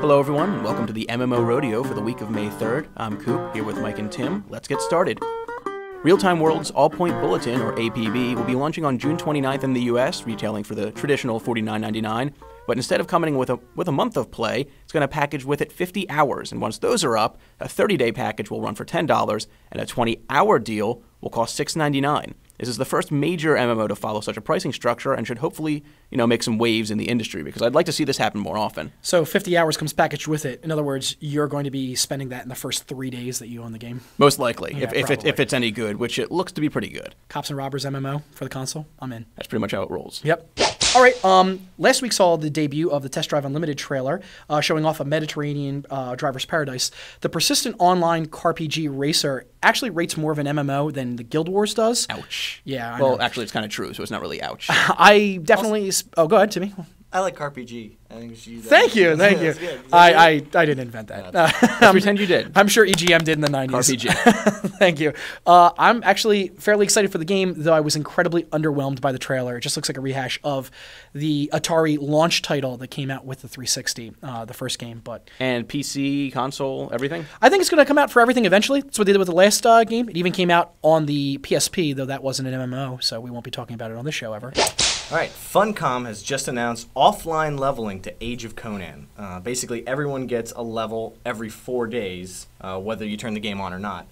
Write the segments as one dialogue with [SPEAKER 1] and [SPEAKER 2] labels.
[SPEAKER 1] Hello everyone, and welcome to the MMO Rodeo for the week of May 3rd. I'm Coop, here with Mike and Tim. Let's get started. Real-Time World's All-Point Bulletin, or APB, will be launching on June 29th in the US, retailing for the traditional $49.99. But instead of coming with a month of play, it's going to package with it 50 hours. And once those are up, a 30-day package will run for $10, and a 20-hour deal will cost $6.99. This is the first major MMO to follow such a pricing structure and should hopefully, make some waves in the industry, because I'd like to see this happen more often.
[SPEAKER 2] So 50 hours comes packaged with it. In other words, you're going to be spending that in the first 3 days that you own the game?
[SPEAKER 1] Most likely,
[SPEAKER 2] Yeah,
[SPEAKER 1] if it's any good, which it looks to be pretty good.
[SPEAKER 2] Cops and Robbers MMO for the console? I'm in.
[SPEAKER 1] That's pretty much how it rolls.
[SPEAKER 2] Yep. All right, last week saw the debut of the Test Drive Unlimited trailer, showing off a Mediterranean driver's paradise. The persistent online CarPG racer actually rates more of an MMO than the Guild Wars does.
[SPEAKER 1] Ouch.
[SPEAKER 2] Yeah, I
[SPEAKER 1] Well,
[SPEAKER 2] know.
[SPEAKER 1] actually, it's kind of true, so it's not really ouch.
[SPEAKER 2] I definitely... Oh, go ahead, Timmy.
[SPEAKER 3] I like CarPG. I think we should use that.
[SPEAKER 2] Thank you.
[SPEAKER 3] Yeah,
[SPEAKER 2] I didn't invent that.
[SPEAKER 1] Let's pretend you did.
[SPEAKER 2] I'm sure EGM did in the 90s.
[SPEAKER 1] CarPG.
[SPEAKER 2] Thank you. I'm actually fairly excited for the game, though I was incredibly underwhelmed by the trailer. It just looks like a rehash of the Atari launch title that came out with the 360, the first game.
[SPEAKER 1] And PC, console, everything?
[SPEAKER 2] I think it's going to come out for everything eventually. That's what they did with the last game. It even came out on the PSP, though that wasn't an MMO, so we won't be talking about it on this show ever.
[SPEAKER 3] All right, Funcom has just announced offline leveling to Age of Conan. Basically, everyone gets a level every 4 days, whether you turn the game on or not.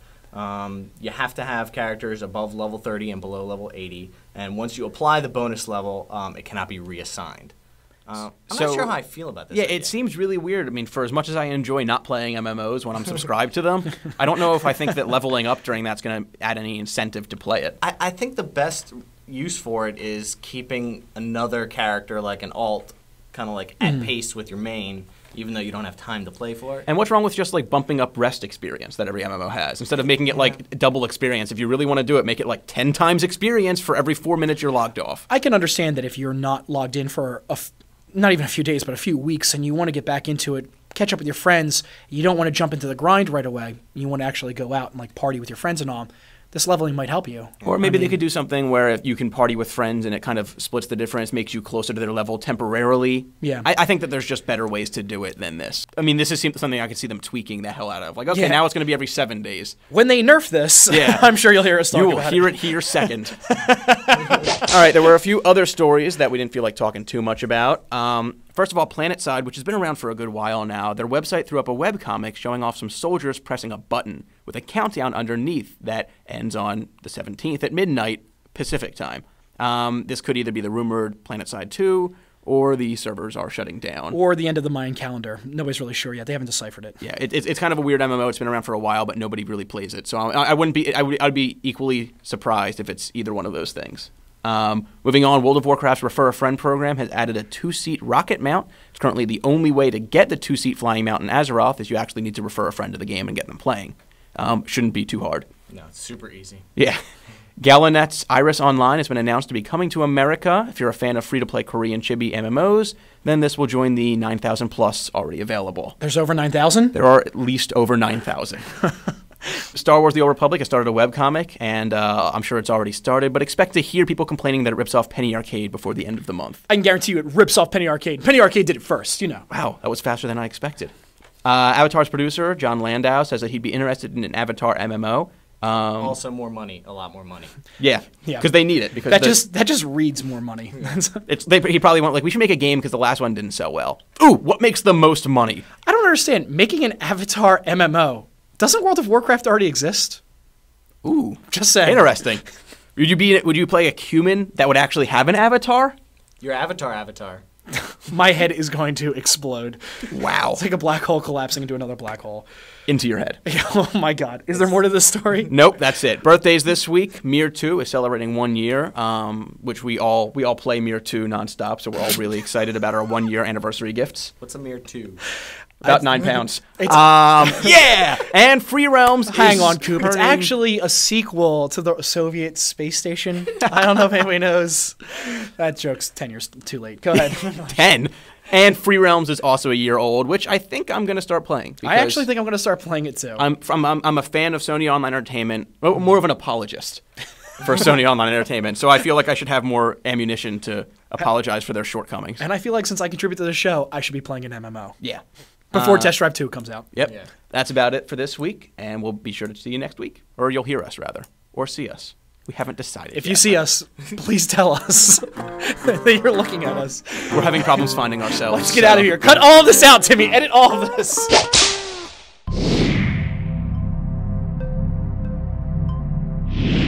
[SPEAKER 3] You have to have characters above level 30 and below level 80, and once you apply the bonus level, it cannot be reassigned. I'm not sure how I feel about this.
[SPEAKER 1] Yeah,
[SPEAKER 3] idea.
[SPEAKER 1] it seems really weird. I mean, for as much as I enjoy not playing MMOs when I'm subscribed to them, I don't know if I think that leveling up during that's going to add any incentive to play it.
[SPEAKER 3] I think the best use for it is keeping another character like an alt kind of like at pace with your main, even though you don't have time to play for it.
[SPEAKER 1] And what's wrong with just like bumping up rest experience that every MMO has? Instead of making it like double experience, if you really want to do it, make it like 10 times experience for every 4 minutes you're logged off.
[SPEAKER 2] I can understand that if you're not logged in for not even a few days, but a few weeks, and you want to get back into it, catch up with your friends, you don't want to jump into the grind right away. You want to actually go out and like party with your friends and all. This leveling might help you.
[SPEAKER 1] Or maybe they could do something where you can party with friends and it kind of splits the difference, makes you closer to their level temporarily.
[SPEAKER 2] Yeah.
[SPEAKER 1] I think that there's just better ways to do it than this. I mean, this is something I could see them tweaking the hell out of. Like, okay, now it's going to be every 7 days.
[SPEAKER 2] When they nerf this, I'm sure you'll hear us talk
[SPEAKER 1] You will
[SPEAKER 2] about
[SPEAKER 1] hear it here second. All right, there were a few other stories that we didn't feel like talking too much about. First of all, PlanetSide, which has been around for a good while now, their website threw up a webcomic showing off some soldiers pressing a button with a countdown underneath that ends on the 17th at midnight Pacific time. This could either be the rumored PlanetSide 2, or the servers are shutting down.
[SPEAKER 2] Or the end of the Mayan calendar. Nobody's really sure yet. They haven't deciphered it.
[SPEAKER 1] Yeah, it's kind of a weird MMO. It's been around for a while, but nobody really plays it. So I'd be equally surprised if it's either one of those things. Moving on, World of Warcraft's Refer a Friend program has added a 2-seat rocket mount. It's currently the only way to get the 2-seat flying mount in Azeroth is you actually need to refer a friend to the game and get them playing. Shouldn't be too hard.
[SPEAKER 3] No, it's super easy.
[SPEAKER 1] Yeah. Galanet's Iris Online has been announced to be coming to America. If you're a fan of free-to-play Korean chibi MMOs, then this will join the 9,000 plus already available.
[SPEAKER 2] There's over 9,000?
[SPEAKER 1] There are at least over 9,000. Star Wars The Old Republic has started a webcomic, and I'm sure it's already started, but expect to hear people complaining that it rips off Penny Arcade before the end of the month.
[SPEAKER 2] I can guarantee you it rips off Penny Arcade. Penny Arcade did it first,
[SPEAKER 1] Wow, that was faster than I expected. Avatar's producer, John Landau, says that he'd be interested in an Avatar MMO.
[SPEAKER 3] Also more money, a lot more money.
[SPEAKER 1] Yeah, because they need it. Because
[SPEAKER 2] that just reads more money.
[SPEAKER 1] He probably went like, we should make a game because the last one didn't sell well. Ooh, what makes the most money?
[SPEAKER 2] I don't understand. Making an Avatar MMO. Doesn't World of Warcraft already exist?
[SPEAKER 1] Ooh,
[SPEAKER 2] just saying.
[SPEAKER 1] Interesting. Would you play a human that would actually have an avatar?
[SPEAKER 3] Your avatar.
[SPEAKER 2] My head is going to explode.
[SPEAKER 1] Wow.
[SPEAKER 2] It's like a black hole collapsing into another black hole.
[SPEAKER 1] Into your head.
[SPEAKER 2] Oh my God. Is there more to this story?
[SPEAKER 1] Nope, that's it. Birthdays this week. Mir 2 is celebrating 1 year, which we all play Mir 2 nonstop, so we're all really excited about our 1 year anniversary gifts.
[SPEAKER 3] What's a Mir 2?
[SPEAKER 1] About 9 pounds. Yeah! And Free Realms
[SPEAKER 2] Hang on, Coop. It's actually a sequel to the Soviet space station. I don't know if anybody knows. That joke's 10 years too late. Go ahead.
[SPEAKER 1] 10? And Free Realms is also a year old, which I think I'm going to start playing.
[SPEAKER 2] I actually think I'm going to start playing it too.
[SPEAKER 1] I'm a fan of Sony Online Entertainment, more of an apologist for Sony Online Entertainment. So I feel like I should have more ammunition to apologize for their shortcomings.
[SPEAKER 2] And I feel like since I contribute to the show, I should be playing an MMO.
[SPEAKER 1] Yeah.
[SPEAKER 2] Before Test Drive 2 comes out.
[SPEAKER 1] Yep.
[SPEAKER 3] Yeah.
[SPEAKER 1] That's about it for this week, and we'll be sure to see you next week. Or you'll hear us, rather. Or see us. We haven't decided
[SPEAKER 2] If
[SPEAKER 1] yet.
[SPEAKER 2] you see us, please tell us that you're looking at us.
[SPEAKER 1] We're having problems finding ourselves.
[SPEAKER 2] Let's get out of here. Cut all of this out, Timmy. Edit all of this.